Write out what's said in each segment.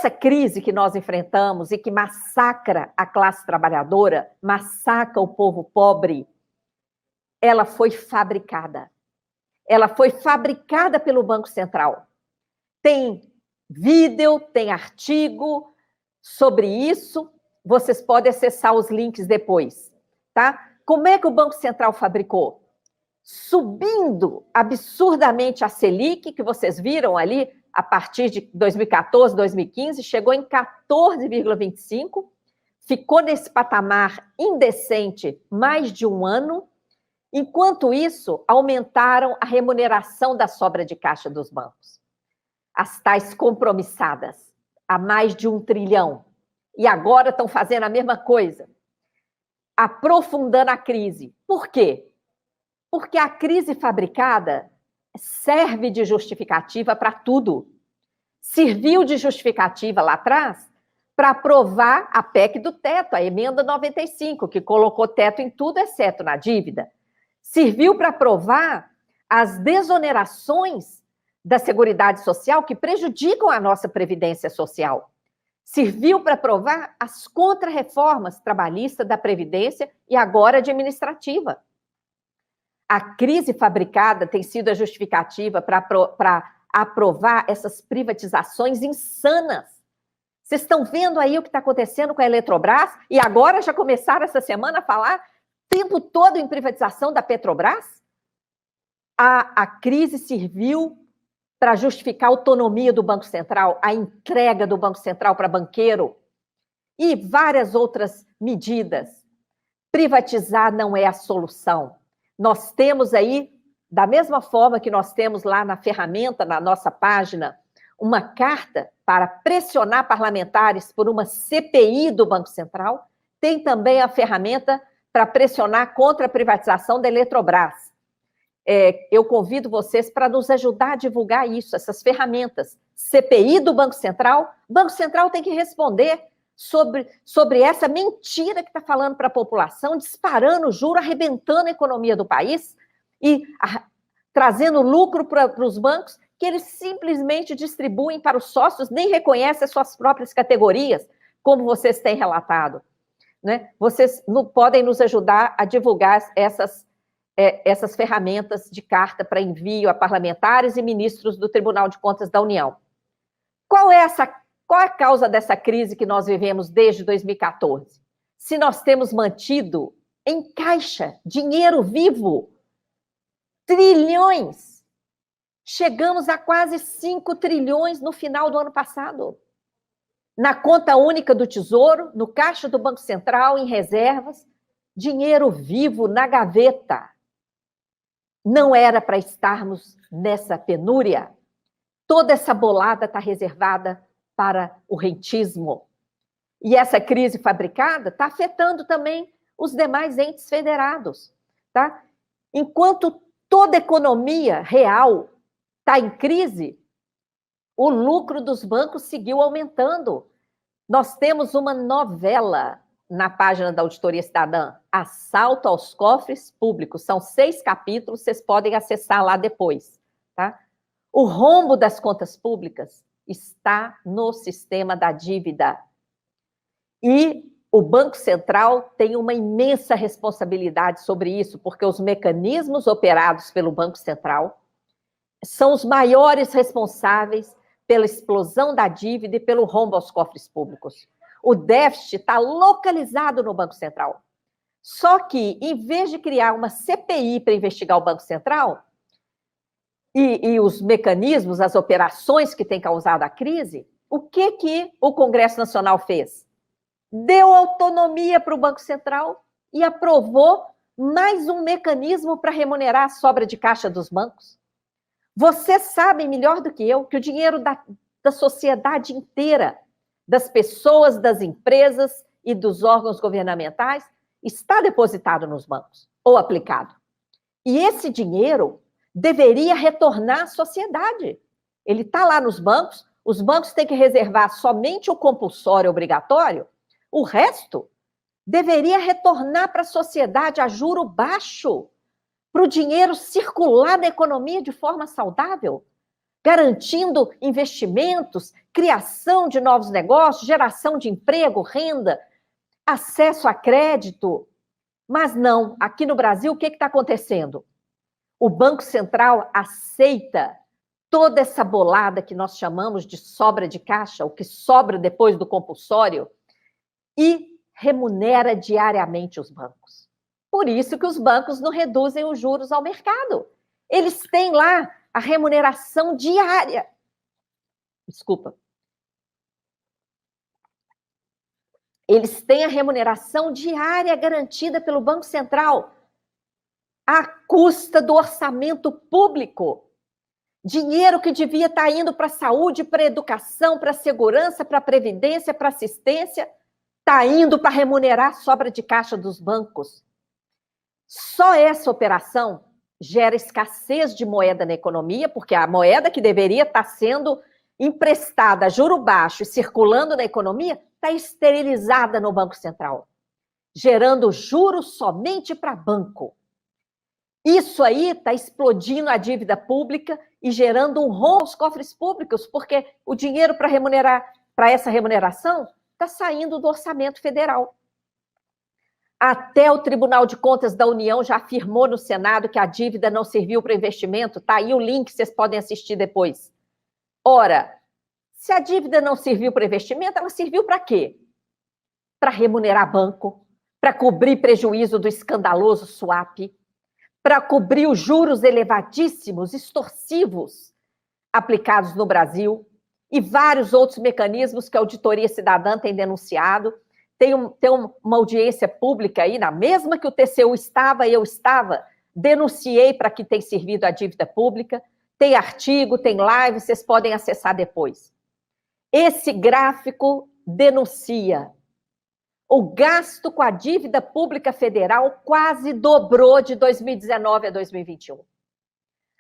essa crise que nós enfrentamos e que massacra a classe trabalhadora, massacra o povo pobre, ela foi fabricada. Ela foi fabricada pelo Banco Central. Tem vídeo, tem artigo sobre isso. Vocês podem acessar os links depois, tá? Como é que o Banco Central fabricou? Subindo absurdamente a Selic, que vocês viram ali, a partir de 2014, 2015, chegou em 14,25, ficou nesse patamar indecente mais de um ano. Enquanto isso, aumentaram a remuneração da sobra de caixa dos bancos. As tais compromissadas, a mais de 1 trilhão. E agora estão fazendo a mesma coisa, aprofundando a crise. Por quê? Porque a crise fabricada serve de justificativa para tudo. Serviu de justificativa lá atrás para aprovar a PEC do teto, a emenda 95, que colocou teto em tudo, exceto na dívida. Serviu para aprovar as desonerações da Seguridade Social que prejudicam a nossa Previdência Social. Serviu para aprovar as contrarreformas trabalhistas da Previdência e agora administrativa. A crise fabricada tem sido a justificativa para aprovar essas privatizações insanas. Vocês estão vendo aí o que está acontecendo com a Eletrobras? E agora já começaram essa semana a falar o tempo todo em privatização da Petrobras? A crise serviu para justificar a autonomia do Banco Central, a entrega do Banco Central para banqueiro e várias outras medidas. Privatizar não é a solução. Nós temos aí, da mesma forma que nós temos lá na ferramenta, na nossa página, uma carta para pressionar parlamentares por uma CPI do Banco Central, tem também a ferramenta para pressionar contra a privatização da Eletrobras. Eu convido vocês para nos ajudar a divulgar isso, essas ferramentas. CPI do Banco Central, o Banco Central tem que responder sobre essa mentira que está falando para a população, disparando o juro, arrebentando a economia do país e trazendo lucro para os bancos, que eles simplesmente distribuem para os sócios, nem reconhecem as suas próprias categorias, como vocês têm relatado. Né? Vocês podem nos ajudar a divulgar essas ferramentas de carta para envio a parlamentares e ministros do Tribunal de Contas da União. Qual é a causa dessa crise que nós vivemos desde 2014? Se nós temos mantido em caixa dinheiro vivo, trilhões, chegamos a quase 5 trilhões no final do ano passado. Na conta única do Tesouro, no caixa do Banco Central, em reservas, dinheiro vivo na gaveta. Não era para estarmos nessa penúria. Toda essa bolada está reservada para o rentismo. E essa crise fabricada está afetando também os demais entes federados. Tá? Enquanto toda a economia real está em crise, o lucro dos bancos seguiu aumentando. Nós temos uma novela na página da Auditoria Cidadã, Assalto aos Cofres Públicos. São 6 capítulos, vocês podem acessar lá depois. Tá? O rombo das contas públicas está no sistema da dívida. E o Banco Central tem uma imensa responsabilidade sobre isso, porque os mecanismos operados pelo Banco Central são os maiores responsáveis pela explosão da dívida e pelo rombo aos cofres públicos. O déficit está localizado no Banco Central. Só que, em vez de criar uma CPI para investigar o Banco Central e os mecanismos, as operações que têm causado a crise, o que o Congresso Nacional fez? Deu autonomia para o Banco Central e aprovou mais um mecanismo para remunerar a sobra de caixa dos bancos. Vocês sabem melhor do que eu que o dinheiro da sociedade inteira, das pessoas, das empresas e dos órgãos governamentais, está depositado nos bancos ou aplicado. E esse dinheiro deveria retornar à sociedade. Ele está lá nos bancos, os bancos têm que reservar somente o compulsório obrigatório, o resto deveria retornar para a sociedade a juro baixo, para o dinheiro circular na economia de forma saudável. garantindo investimentos, criação de novos negócios, geração de emprego, renda, acesso a crédito. Mas não, aqui no Brasil, o que está acontecendo? O Banco Central aceita toda essa bolada que nós chamamos de sobra de caixa, o que sobra depois do compulsório, e remunera diariamente os bancos. Por isso que os bancos não reduzem os juros ao mercado. Eles têm lá a remuneração diária. Desculpa. Eles têm a remuneração diária garantida pelo Banco Central, à custa do orçamento público. Dinheiro que devia estar indo para a saúde, para a educação, para a segurança, para a previdência, para a assistência, está indo para remunerar a sobra de caixa dos bancos. Só essa operação gera escassez de moeda na economia, porque a moeda que deveria estar sendo emprestada a juro baixo e circulando na economia está esterilizada no Banco Central, gerando juros somente para banco. Isso aí está explodindo a dívida pública e gerando um rombo aos cofres públicos, porque o dinheiro para essa remuneração está saindo do orçamento federal. Até o Tribunal de Contas da União já afirmou no Senado que a dívida não serviu para investimento. Está aí o link, vocês podem assistir depois. Ora, se a dívida não serviu para investimento, ela serviu para quê? Para remunerar banco, para cobrir prejuízo do escandaloso swap, para cobrir os juros elevadíssimos, extorsivos, aplicados no Brasil, e vários outros mecanismos que a Auditoria Cidadã tem denunciado. Tem uma audiência pública aí, na mesma que o TCU estava e eu estava, denunciei para que tem servido a dívida pública, tem artigo, tem live, vocês podem acessar depois. Esse gráfico denuncia o gasto com a dívida pública federal quase dobrou de 2019 a 2021.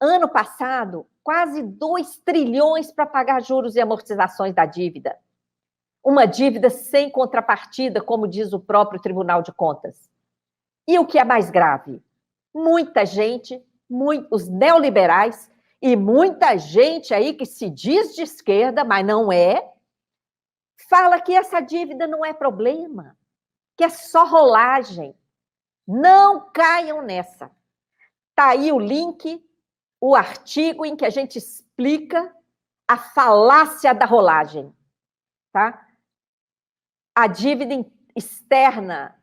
Ano passado, quase 2 trilhões para pagar juros e amortizações da dívida. Uma dívida sem contrapartida, como diz o próprio Tribunal de Contas. E o que é mais grave? Muita gente, os neoliberais, e muita gente aí que se diz de esquerda, mas não é, fala que essa dívida não é problema, que é só rolagem. Não caiam nessa. Está aí o link, o artigo em que a gente explica a falácia da rolagem. Tá? A dívida externa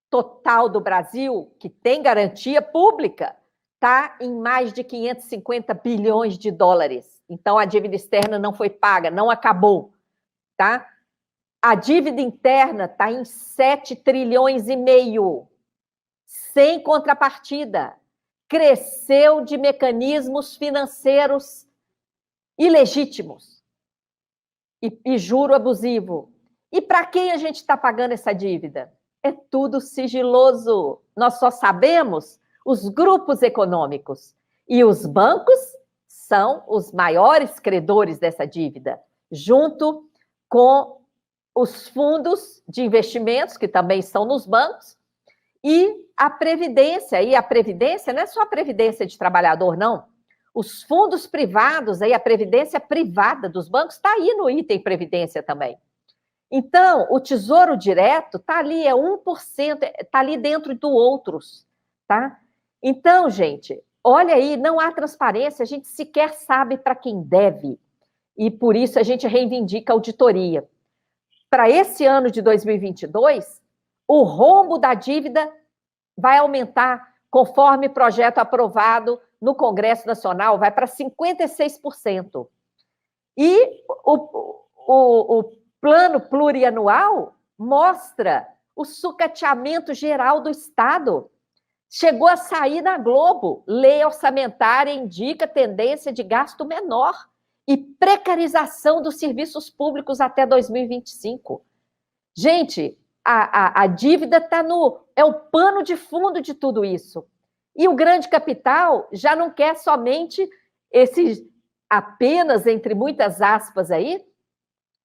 total do Brasil, que tem garantia pública, está em mais de 550 bilhões de dólares. Então, a dívida externa não foi paga, não acabou. Tá? A dívida interna está em 7 trilhões e meio, sem contrapartida. Cresceu de mecanismos financeiros ilegítimos e juro abusivo. E para quem a gente está pagando essa dívida? É tudo sigiloso. Nós só sabemos os grupos econômicos. E os bancos são os maiores credores dessa dívida, junto com os fundos de investimentos, que também estão nos bancos, e a Previdência. E a Previdência não é só a Previdência de trabalhador, não. Os fundos privados, aí a Previdência privada dos bancos está aí no item Previdência também. Então, o Tesouro Direto está ali, é 1%, está ali dentro do outros, tá? Então, gente, olha aí, não há transparência, a gente sequer sabe para quem deve, e por isso a gente reivindica a auditoria. Para esse ano de 2022, o rombo da dívida vai aumentar, conforme projeto aprovado no Congresso Nacional, vai para 56%. E o plano plurianual mostra o sucateamento geral do Estado. Chegou a sair na Globo. Lei orçamentária indica tendência de gasto menor e precarização dos serviços públicos até 2025. Gente, a dívida é o pano de fundo de tudo isso. E o grande capital já não quer somente apenas, entre muitas aspas aí,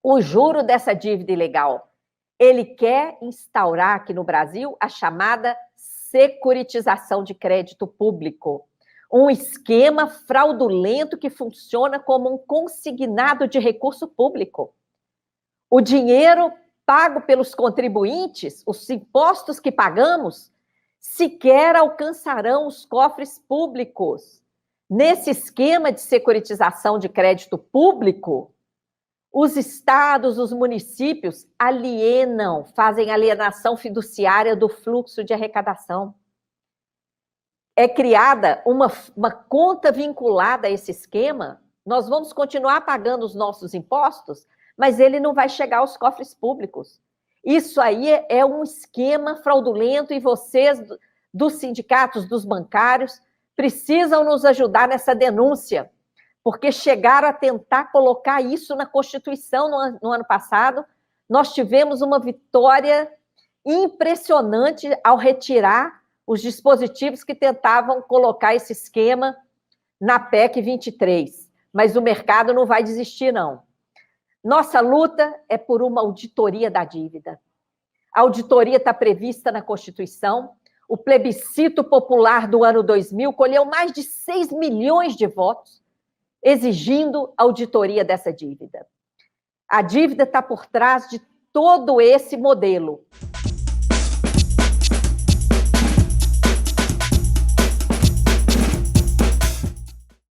o juro dessa dívida ilegal. Ele quer instaurar aqui no Brasil a chamada securitização de crédito público. Um esquema fraudulento que funciona como um consignado de recurso público. O dinheiro pago pelos contribuintes, os impostos que pagamos, sequer alcançarão os cofres públicos. Nesse esquema de securitização de crédito público, os estados, os municípios alienam, fazem alienação fiduciária do fluxo de arrecadação. É criada uma conta vinculada a esse esquema, nós vamos continuar pagando os nossos impostos, mas ele não vai chegar aos cofres públicos. Isso aí é um esquema fraudulento e vocês, dos sindicatos, dos bancários, precisam nos ajudar nessa denúncia, porque chegaram a tentar colocar isso na Constituição no ano passado. Nós tivemos uma vitória impressionante ao retirar os dispositivos que tentavam colocar esse esquema na PEC 23. Mas o mercado não vai desistir, não. Nossa luta é por uma auditoria da dívida. A auditoria está prevista na Constituição. O plebiscito popular do ano 2000 colheu mais de 6 milhões de votos, exigindo auditoria dessa dívida. A dívida está por trás de todo esse modelo.